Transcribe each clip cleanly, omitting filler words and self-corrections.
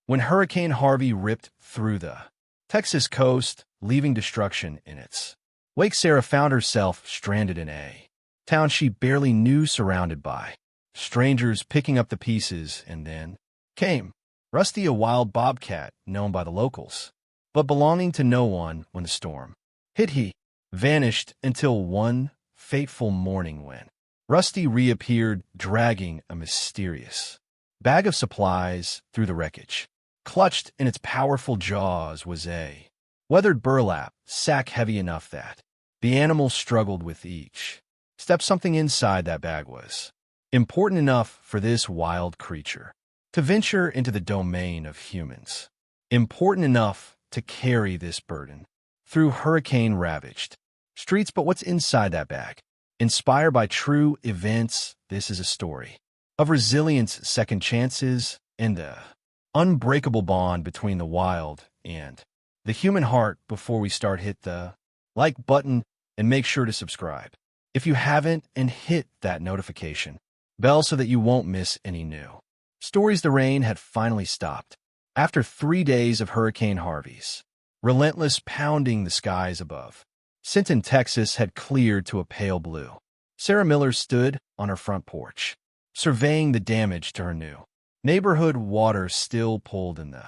when Hurricane Harvey ripped through the Texas coast, leaving destruction in its wake. Sarah found herself stranded in a town she barely knew, surrounded by strangers picking up the pieces, and then came Rusty, a wild bobcat known by the locals, but belonging to no one. When the storm hit, he vanished until one fateful morning when Rusty reappeared, dragging a mysterious bag of supplies through the wreckage. Clutched in its powerful jaws was a weathered burlap sack heavy enough that the animal struggled with each step. Something inside that bag was important enough for this wild creature to venture into the domain of humans, important enough to carry this burden through hurricane-ravaged streets. But what's inside that bag? Inspired by true events, this is a story of resilience, second chances, and the unbreakable bond between the wild and the human heart. Before we start, hit the like button and make sure to subscribe if you haven't, and hit that notification bell so that you won't miss any new stories. The rain had finally stopped after 3 days of Hurricane Harvey's relentless pounding. The skies above Sinton, Texas had cleared to a pale blue. Sarah Miller stood on her front porch, surveying the damage to her new neighborhood. Water still pulled in the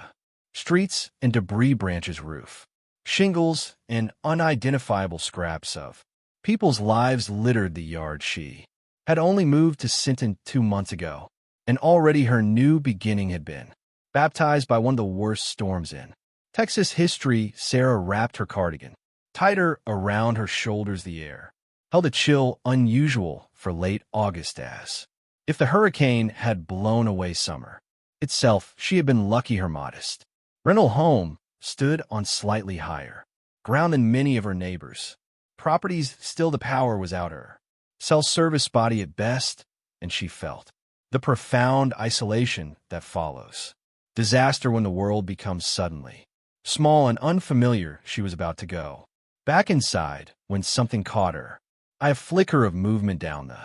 streets, and debris, branches, roof shingles, and unidentifiable scraps of people's lives littered the yard. She had only moved to Sinton 2 months ago, and already her new beginning had been baptized by one of the worst storms in Texas history. Sarah wrapped her cardigan tighter around her shoulders. The air held a chill unusual for late August, as if the hurricane had blown away summer itself. She had been lucky her modest rental home stood on slightly higher ground than many of her neighbors' properties. Still, the power was out, her cell service spotty at best, and she felt the profound isolation that follows disaster when the world becomes suddenly small and unfamiliar. She was about to go back inside when something caught her. A flicker of movement down the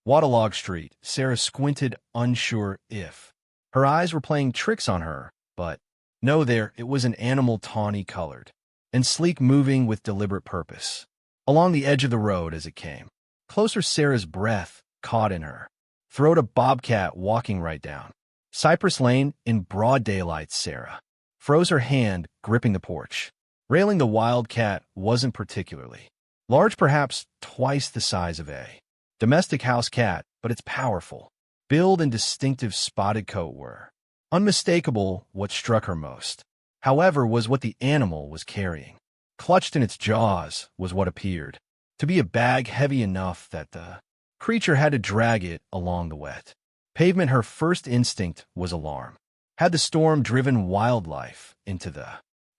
waterlogged street. Sarah squinted, unsure if her eyes were playing tricks on her, but no, there it was, an animal, tawny-colored and sleek, moving with deliberate purpose along the edge of the road. As it came closer, Sarah's breath caught in her throat. A bobcat walking right down Cypress Lane in broad daylight. Sarah froze, her hand gripping the porch railing. The wildcat wasn't particularly large, perhaps twice the size of a domestic house cat, but its powerful build and distinctive spotted coat were unmistakable. What struck her most, however, was what the animal was carrying. Clutched in its jaws was what appeared to be a bag heavy enough that the creature had to drag it along the wet pavement. Her first instinct was alarm. Had the storm driven wildlife into the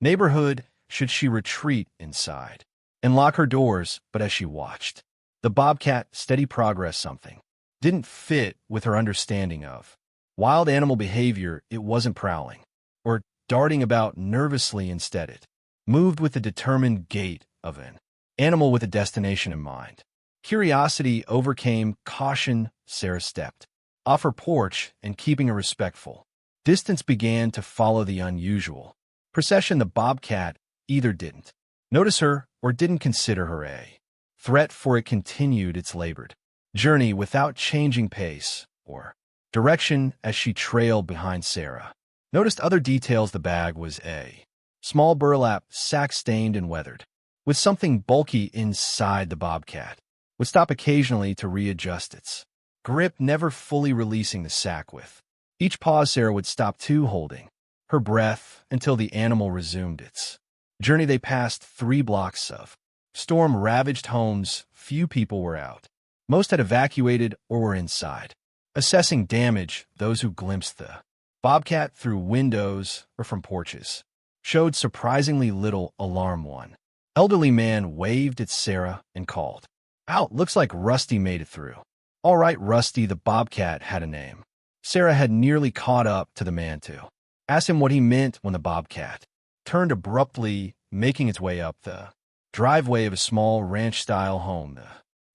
neighborhood? Should she retreat inside and lock her doors? But as she watched the bobcat steady progress, something didn't fit with her understanding of wild animal behavior. It wasn't prowling or darting about nervously. Instead, it moved with the determined gait of an animal with a destination in mind. Curiosity overcame caution. Sarah stepped off her porch and, keeping a respectful distance, began to follow the unusual procession. The bobcat either didn't notice her or didn't consider her a threat, for it continued its labored journey without changing pace or direction. As she trailed behind, Sarah noticed other details. The bag was a small burlap sack, stained and weathered, with something bulky inside. The bobcat would stop occasionally to readjust its grip, never fully releasing the sack. With each pause, Sarah would stop too, holding her breath until the animal resumed its journey. They passed 3 blocks of storm-ravaged homes. Few people were out. Most had evacuated or were inside, assessing damage. Those who glimpsed the bobcat through windows or from porches showed surprisingly little alarm. One elderly man waved at Sarah and called out, "Looks like Rusty made it through." "All right, Rusty." The bobcat had a name. Sarah had nearly caught up to the man to ask him what he meant when the bobcat turned abruptly, making its way up the driveway of a small ranch-style home. The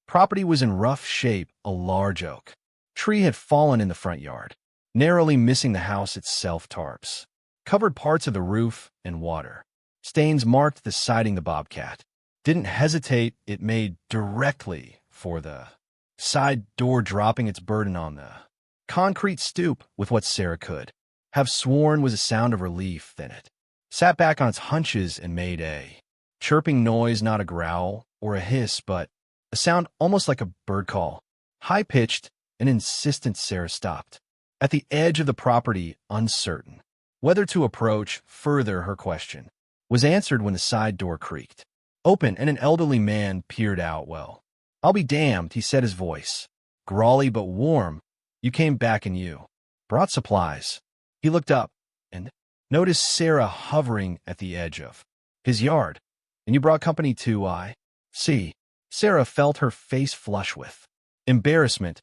property was in rough shape. A large oak tree had fallen in the front yard, narrowly missing the house itself. Tarps covered parts of the roof and water. Stains marked the siding. The Bobcat didn't hesitate. It made directly for the side door, dropping its burden on the concrete stoop with what Sarah could have sworn was a sound of relief. Then it sat back on its haunches and made a chirping noise, not a growl or a hiss, but a sound almost like a bird call, high-pitched and insistent. Sarah stopped at the edge of the property, uncertain whether to approach further. Her question was answered when the side door creaked open and an elderly man peered out. "Well, I'll be damned," he said, his voice growly but warm. "You came back and you brought supplies." He looked up and noticed Sarah hovering at the edge of his yard. "And you brought company too, I see." Sarah felt her face flush with embarrassment.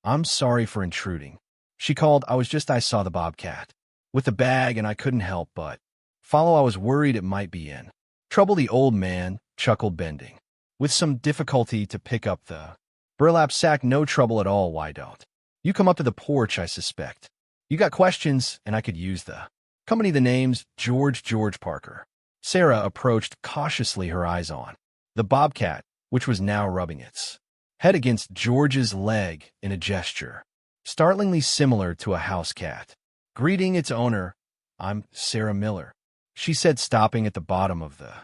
"I'm sorry for intruding," she called. I saw the Bobcat with the bag and I couldn't help but follow. I was worried it might be in trouble." The old man chuckled, bending with some difficulty to pick up the burlap sack. "No trouble at all. Why don't you come up to the porch? I suspect you got questions and I could use the company." "The name's George Parker." Sarah approached cautiously, her eyes on the Bobcat, which was now rubbing its head against George's leg in a gesture startlingly similar to a house cat greeting its owner. "I'm Sarah Miller," she said, stopping at the bottom of the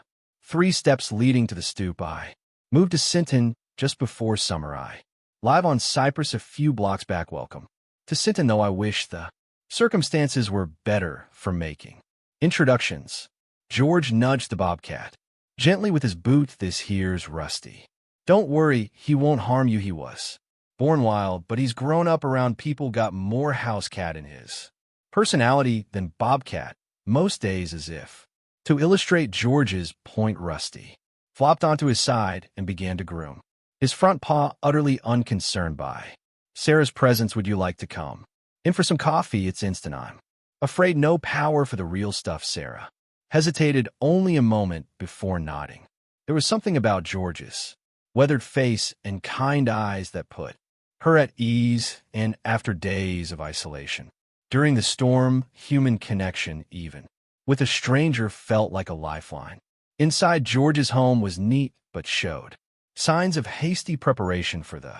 3 steps leading to the stoop. "I moved to Sinton just before summer. I live on Cypress a few blocks back. Welcome to Sinton, though I wish the circumstances were better for making introductions." George nudged the Bobcat gently with his boot. "This here's Rusty. Don't worry, he won't harm you. He was born wild, but he's grown up around people. Got more house cat in his personality than Bobcat most days." As if to illustrate George's point, Rusty flopped onto his side and began to groom his front paw, utterly unconcerned by Sarah's presence. "Would you like to come in for some coffee? It's instant. I'm afraid no power for the real stuff." Sarah hesitated only a moment before nodding. There was something about George's weathered face and kind eyes that put her at ease, and after days of isolation during the storm, human connection, even with a stranger, felt like a lifeline. Inside George's home was neat but showed signs of hasty preparation for the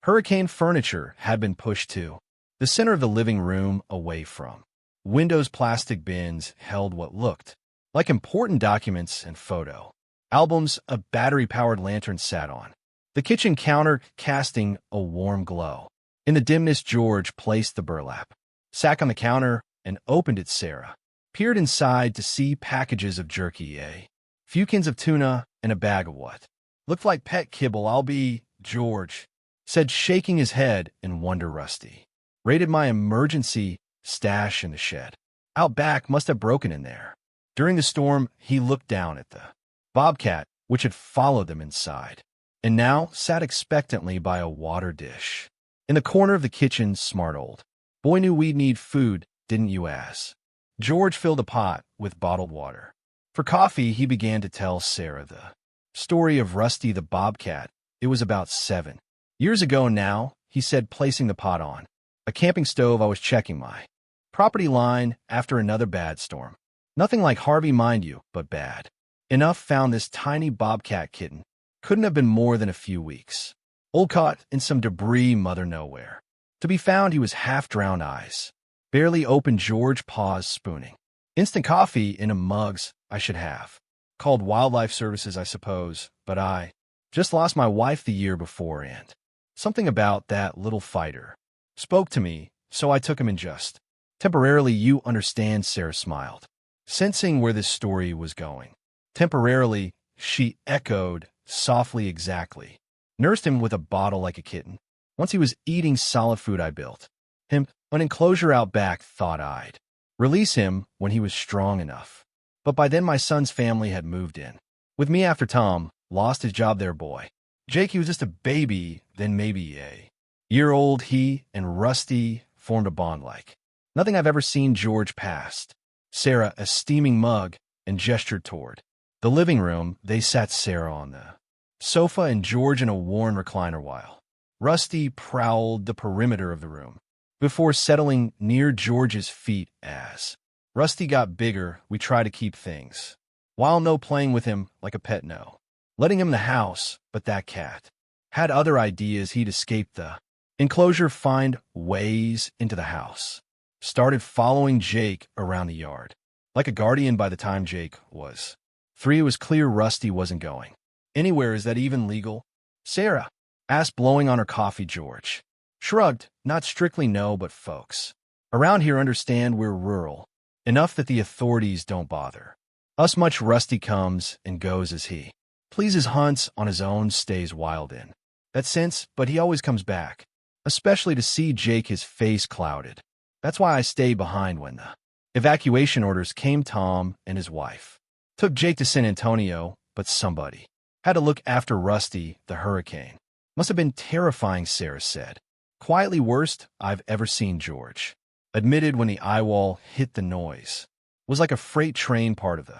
hurricane. Furniture had been pushed to the center of the living room, away from windows. Plastic bins held what looked like important documents and photo albums. A battery-powered lantern sat on the kitchen counter, casting a warm glow. In the dimness, George placed the burlap sack on the counter and opened it. Sarah peered inside to see packages of jerky, a few cans of tuna, and a bag of what looked like pet kibble. "I'll be," George said, shaking his head in wonder. "Rusty raided my emergency stash in the shed out back. Must have broken in there during the storm." He looked down at the Bobcat, which had followed them inside and now sat expectantly by a water dish in the corner of the kitchen. "Smart old boy knew we'd need food, didn't you?" As George filled a pot with bottled water for coffee, he began to tell Sarah the story of Rusty the Bobcat. "It was about 7 years ago now," he said, placing the pot on a camping stove. "I was checking my property line after another bad storm. Nothing like Harvey, mind you, but bad enough. Found this tiny Bobcat kitten. Couldn't have been more than a few weeks old, caught in some debris. Mother nowhere to be found. He was half drowned, eyes barely open." George paused, spooning instant coffee in a mugs. "I should have called wildlife services, I suppose, but I just lost my wife the year before, and something about that little fighter spoke to me, so I took him in just temporarily." "You understand," Sarah smiled, sensing where this story was going. "Temporarily," she echoed softly. "Exactly. Nursed him with a bottle like a kitten. Once he was eating solid food, I built him an enclosure out back. Thought I'd release him when he was strong enough. But by then my son's family had moved in with me after Tom lost his job there. Boy, Jake, he was just a baby, then maybe a year old." He and Rusty formed a bond like nothing I've ever seen. George passed Sarah a steaming mug and gestured toward the living room. They sat, Sarah on the sofa and George in a worn recliner, while Rusty prowled the perimeter of the room before settling near George's feet. As Rusty got bigger, we try to keep things. While no playing with him like a pet no. Letting him in the house, but that cat had other ideas. He'd escape the enclosure, find ways into the house. Started following Jake around the yard. Like a guardian. By the time Jake was 3, it was clear Rusty wasn't going anywhere. Is that even legal? Sarah asked, blowing on her coffee. George shrugged. Not strictly no, but folks around here understand we're rural enough that the authorities don't bother us much. Rusty comes and goes as he pleases, hunts on his own, stays wild in that sense, but he always comes back, especially to see Jake. His face clouded. That's why I stayed behind when the evacuation orders came. Tom and his wife took Jake to San Antonio, but somebody had to look after Rusty. The hurricane must have been terrifying, Sarah said quietly. Worst I've ever seen, George admitted when the eye wall hit. The noise was like a freight train. Part of the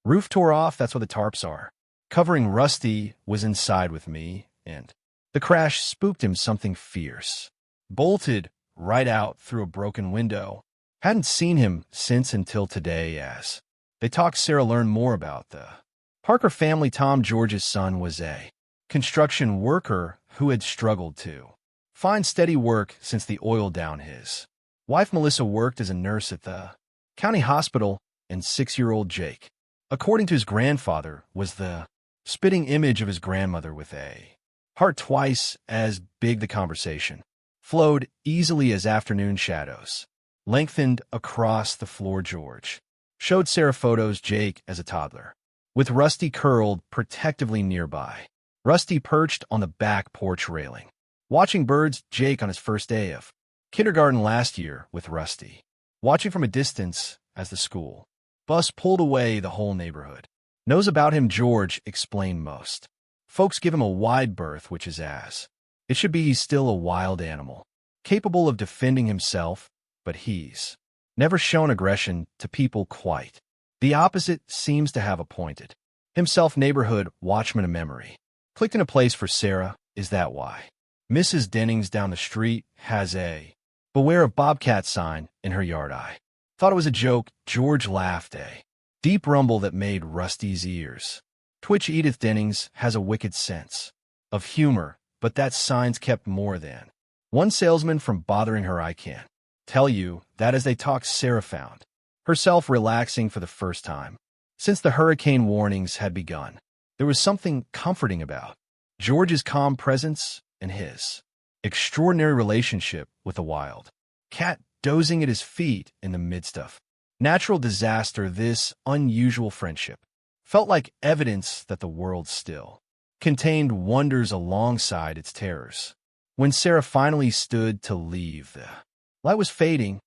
roof tore off. That's what the tarps are covering. Rusty was inside with me, and the crash spooked him. Something fierce bolted right out through a broken window. Hadn't seen him since until today. As they talked, Sarah learned more about the Parker family. Tom, George's son, was a construction worker who had struggled to find steady work since the oil down. His wife, Melissa, worked as a nurse at the county hospital, and 6-year-old Jake, according to his grandfather, was the spitting image of his grandmother with a heart twice as big. The conversation flowed easily as afternoon shadows lengthened across the floor. George showed Sarah photos. Jake as a toddler, with Rusty curled protectively nearby. Rusty perched on the back porch railing, watching birds. Jake on his first day of kindergarten last year, with Rusty watching from a distance as the school bus pulled away. The whole neighborhood knows about him, George explained. Most folks give him a wide berth, which is as it should be. He's still a wild animal, capable of defending himself, but he's never shown aggression to people. Quite the opposite. Seems to have appointed himself neighborhood watchman. A memory clicked into place for Sarah. Is that why Mrs. Dennings down the street has a "Beware of Bobcat" sign in her yard? I thought it was a joke. George laughed, a deep rumble that made Rusty's ears twitch. Edith Dennings has a wicked sense of humor, but that sign's kept more than one salesman from bothering her. I can tell you that. As they talked, Sarah found herself relaxing for the first time since the hurricane warnings had begun. There was something comforting about George's calm presence and his extraordinary relationship with a wild cat dozing at his feet in the midst of natural disaster. This unusual friendship felt like evidence that the world still contained wonders alongside its terrors. When Sarah finally stood to leave, the light was fading.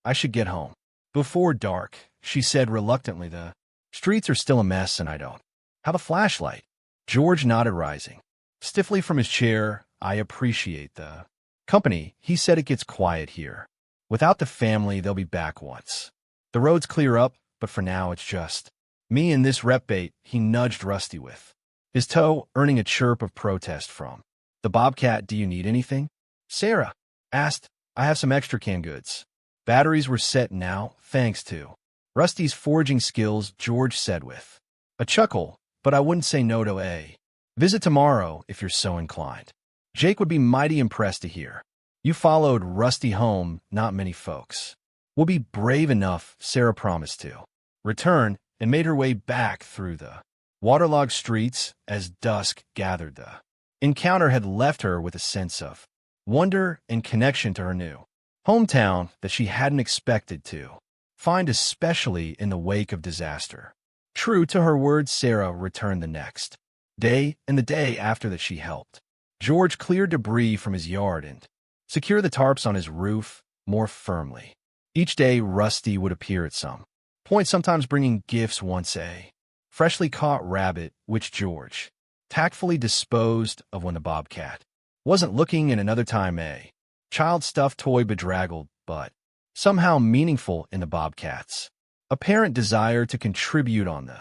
I should get home before dark, she said reluctantly. The streets are still a mess and I don't have a flashlight. George nodded, rising stiffly from his chair. I appreciate the company, he said. It gets quiet here. Without the family, they'll be back once the roads clear up, but for now it's just me and this reprobate. He nudged Rusty with his toe, earning a chirp of protest from the Bobcat. Do you need anything? Sarah asked. I have some extra canned goods. Batteries were set now, thanks to Rusty's foraging skills, George said with a chuckle, but I wouldn't say no to a visit tomorrow if you're so inclined. Jake would be mighty impressed to hear you followed Rusty home. Not many folks will be brave enough, Sarah promised to return, and made her way back through the waterlogged streets as dusk gathered. The encounter had left her with a sense of wonder and connection to her new hometown that she hadn't expected to find, especially in the wake of disaster. True to her words, Sarah returned the next day, and the day after that she helped George clear debris from his yard and secure the tarps on his roof more firmly. Each day, Rusty would appear at some point, sometimes bringing gifts. Once a freshly caught rabbit, which George tactfully disposed of when the Bobcat wasn't looking, and another time a child stuffed toy bedraggled, but somehow meaningful in the Bobcat's apparent desire to contribute. On the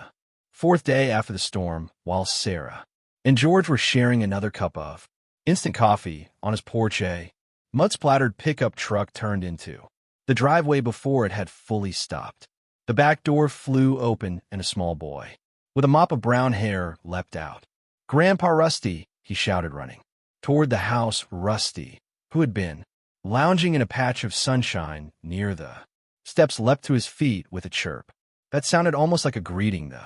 fourth day after the storm, while Sarah and George were sharing another cup of instant coffee on his porch, a mud-splattered pickup truck turned into the driveway before it had fully stopped. The back door flew open and a small boy, with a mop of brown hair, leapt out. "Grandpa Rusty," he shouted, running toward the house. Rusty, who had been lounging in a patch of sunshine near the steps, leapt to his feet with a chirp that sounded almost like a greeting. The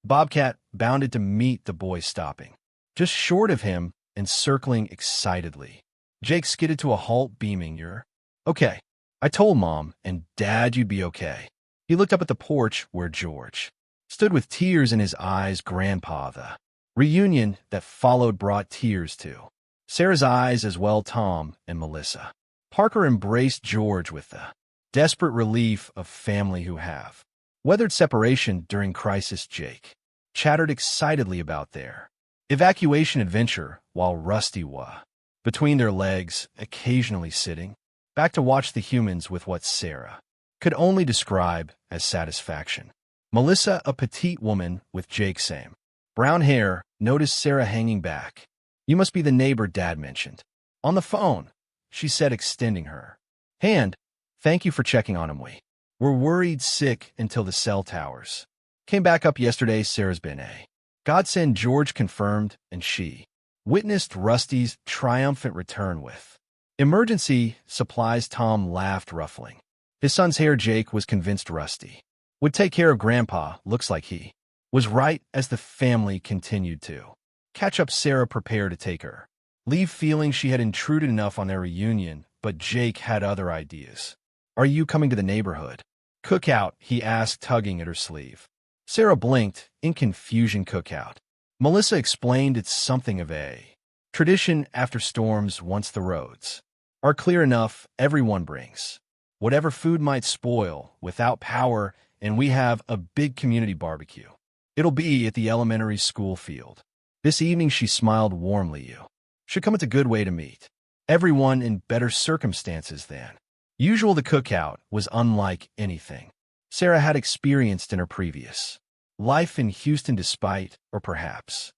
Bobcat bounded to meet the boy, stopping just short of him and circling excitedly. Jake skidded to a halt, beaming. "You're okay. I told Mom and Dad you'd be okay." He looked up at the porch where George stood with tears in his eyes. Grandpa, the reunion that followed brought tears to Sarah's eyes as well. Tom and Melissa Parker embraced George with the desperate relief of family who have weathered separation during crisis. Jake chattered excitedly about their evacuation adventure, while Rusty was between their legs, occasionally sitting back to watch the humans with what Sarah could only describe as satisfaction. Melissa, a petite woman with Jake's same brown hair, noticed Sarah hanging back. "You must be the neighbor Dad mentioned on the phone," she said, extending her hand. "Thank you for checking on him. We were worried sick until the cell towers came back up yesterday. Sarah's been a godsend," George confirmed, and she witnessed Rusty's triumphant return with emergency supplies. Tom laughed, ruffling his son's hair. Jake was convinced Rusty would take care of Grandpa. Looks like he was right. As the family continued to catch up, Sarah prepared to take her leave, feeling she had intruded enough on their reunion, but Jake had other ideas. "Are you coming to the neighborhood cookout?" he asked, tugging at her sleeve. Sarah blinked in confusion. "Cookout?" Melissa explained. "It's something of a tradition after storms. Once the roads are clear enough, everyone brings whatever food might spoil without power, and we have a big community barbecue. It'll be at the elementary school field this evening." She smiled warmly. "You should come. It's a good way to meet everyone in better circumstances than usual." The cookout was unlike anything Sarah had experienced in her previous life in Houston, despite, or perhaps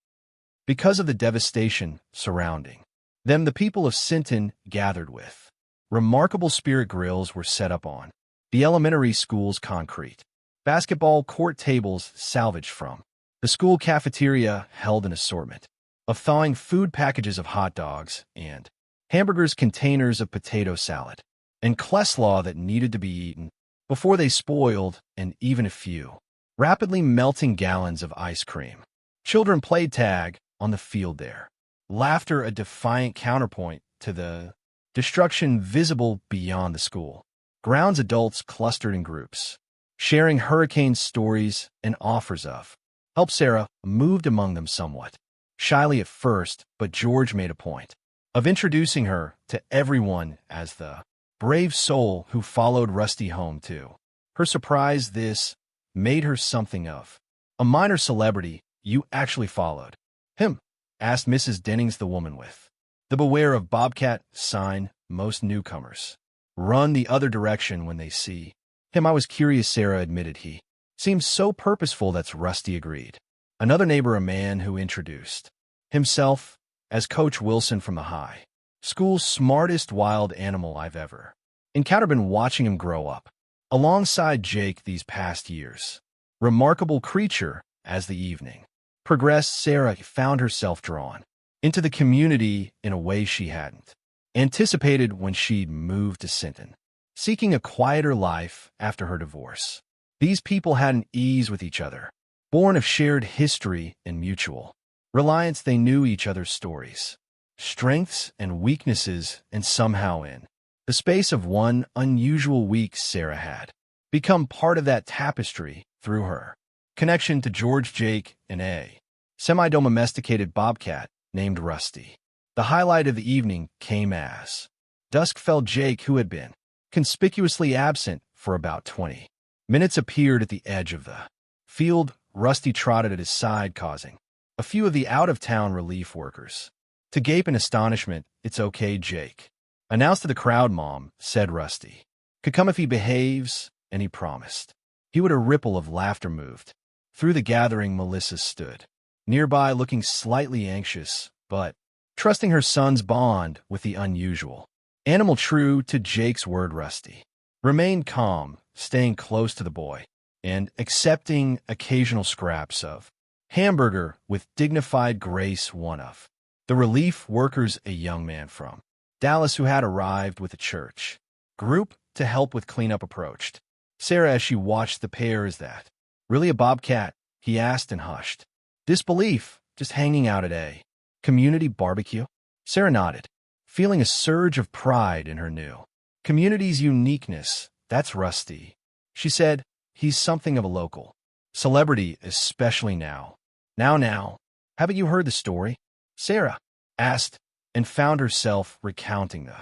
because of the devastation surrounding them. The people of Sinton gathered with remarkable spirit. Grills were set up on the elementary school's concrete basketball court. Tables salvaged from the school cafeteria held an assortment of thawing food, packages of hot dogs and hamburgers, containers of potato salad and coleslaw that needed to be eaten before they spoiled, and even a few rapidly melting gallons of ice cream. Children played tag on the field there, laughter a defiant counterpoint to the destruction visible beyond the school grounds. Adults clustered in groups, sharing hurricane stories and offers of help. Sarah moved among them somewhat shyly at first, but George made a point of introducing her to everyone as the brave soul who followed Rusty home. To her surprise, this made her something of a minor celebrity. "You actually followed him?" asked Mrs. Dennings, the woman with the "Beware of Bobcat" sign. "Most newcomers run the other direction when they see him." "I was curious," Sarah admitted. "He seems so purposeful." "That's Rusty," agreed another neighbor, a man who introduced himself as Coach Wilson from the high school's smartest wild animal I've ever encountered. Been watching him grow up alongside Jake these past years. Remarkable creature. As the evening progressed, Sarah found herself drawn into the community in a way she hadn't anticipated when she'd moved to Sinton, seeking a quieter life after her divorce. These people had an ease with each other, born of shared history and mutual reliance. They knew each other's stories, strengths and weaknesses, and somehow in the space of one unusual week, Sarah had become part of that tapestry through her connection to George, Jake, and a semi-domesticated bobcat named Rusty. The highlight of the evening came as dusk fell. Jake, who had been conspicuously absent for about 20 minutes, appeared at the edge of the field. Rusty trotted at his side, causing a few of the out-of-town relief workers to gape in astonishment. "It's okay, Jake announced to the crowd." "Mom," said Rusty, "could come if he behaves," and he promised he would. A ripple of laughter moved through the gathering. Melissa stood nearby, looking slightly anxious, but trusting her son's bond with the unusual animal. True to Jake's word, Rusty remained calm, staying close to the boy. and accepting occasional scraps of hamburger with dignified grace. One of the relief workers, a young man from Dallas who had arrived with a church group to help with cleanup, approached Sarah as she watched the pair. "Is that really a bobcat?" he asked in hushed disbelief. "Just hanging out at a community barbecue?" Sarah nodded, feeling a surge of pride in her new community's uniqueness. "That's Rusty," she said. "He's something of a local celebrity, especially now." Now, haven't you heard the story?" Sarah asked, and found herself recounting the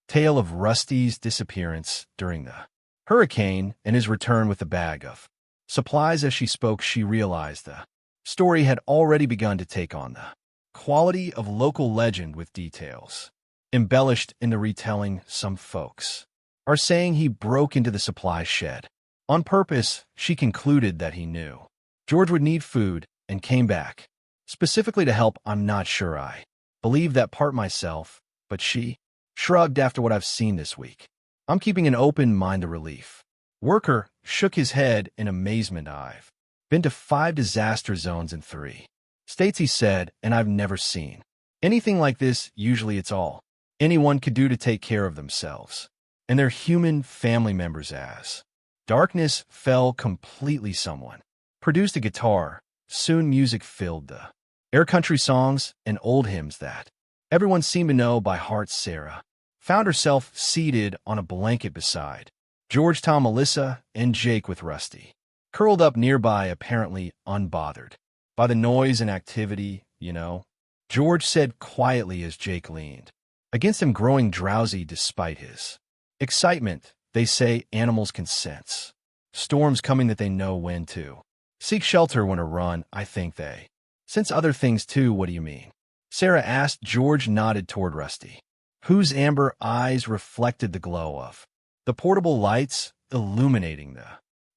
tale of Rusty's disappearance during the hurricane and his return with a bag of supplies. As she spoke, she realized the story had already begun to take on the quality of local legend, with details embellished in the retelling. "Some folks are saying he broke into the supply shed on purpose." She concluded that he knew George would need food and came back specifically to help. "I'm not sure I believe that part myself, but," she shrugged, "after what I've seen this week, I'm keeping an open mind." The relief worker shook his head in amazement. "I've been to 5 disaster zones in 3 states," he said, "and I've never seen anything like this. Usually it's all anyone could do to take care of themselves and their human family members." As darkness fell completely, someone produced a guitar. Soon music filled the air, country songs and old hymns that everyone seemed to know by heart. Sarah found herself seated on a blanket beside George, Tom, Melissa, and Jake, with Rusty curled up nearby, apparently unbothered by the noise and activity. "You know," George said quietly as Jake leaned against him, growing drowsy despite his excitement, "they say animals can sense storms coming, that they know when to seek shelter, when to run. I think they sense other things too." "What do you mean?" Sarah asked. George nodded toward Rusty, whose amber eyes reflected the glow of the portable lights illuminating the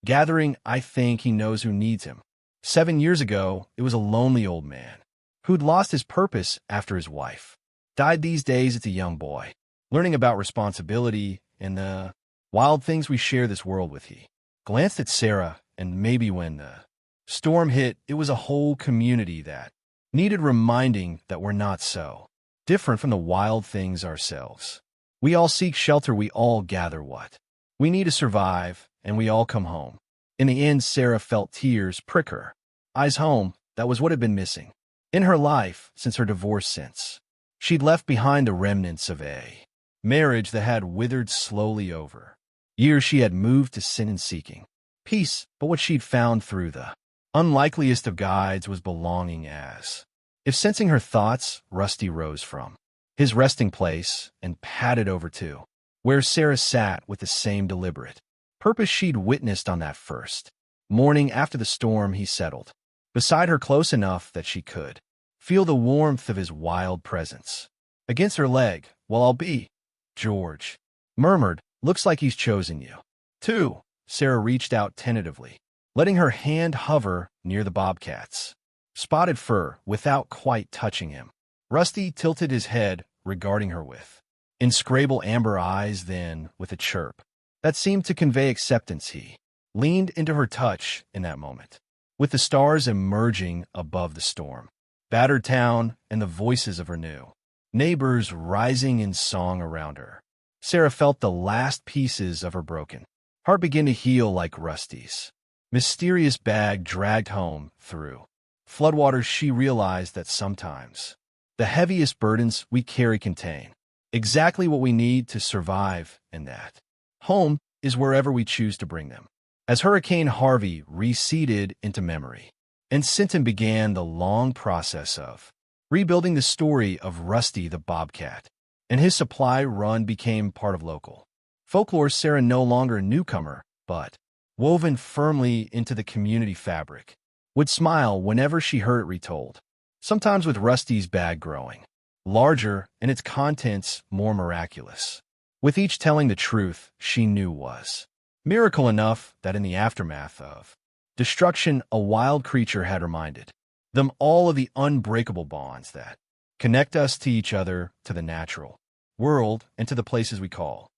gathering. "I think he knows who needs him. 7 years ago, it was a lonely old man who'd lost his purpose after his wife died. These days, it's a young boy learning about responsibility and the wild things we share this world with." He glanced at Sarah, and maybe when the storm hit, it was a whole community that needed reminding that we're not so different from the wild things ourselves. We all seek shelter, we all gather what we need to survive, and we all come home. In the end, Sarah felt tears prick her eyes. Home, that was what had been missing in her life since her divorce, since she'd left behind the remnants of a marriage that had withered slowly over years. She had moved to sin and seeking peace, but what she'd found through the unlikeliest of guides was belonging. As if sensing her thoughts, Rusty rose from his resting place and padded over to where Sarah sat with the same deliberate purpose she'd witnessed on that first morning after the storm. He settled beside her close enough that she could feel the warmth of his wild presence against her leg. "Well, I'll be," George murmured. "Looks like he's chosen you, too." Sarah reached out tentatively, letting her hand hover near the bobcat's spotted fur without quite touching him. Rusty tilted his head, regarding her with inscrutable amber eyes, then, with a chirp that seemed to convey acceptance, he leaned into her touch. In that moment, with the stars emerging above the storm battered town and the voices of her new neighbors rising in song around her, Sarah felt the last pieces of her broken heart begin to heal, like Rusty's mysterious bag dragged home through floodwaters. She realized that sometimes the heaviest burdens we carry contain exactly what we need to survive, and that home is wherever we choose to bring them. As Hurricane Harvey receded into memory, and Sinton began the long process of rebuilding, the story of Rusty the Bobcat and his supply run became part of local folklore. Sarah, no longer a newcomer, but woven firmly into the community fabric, would smile whenever she heard it retold, sometimes with Rusty's bag growing larger and its contents more miraculous, with each telling the truth she knew was miracle enough that in the aftermath of destruction, a wild creature had reminded them all of the unbreakable bonds that connect us to each other, to the natural world, and to the places we call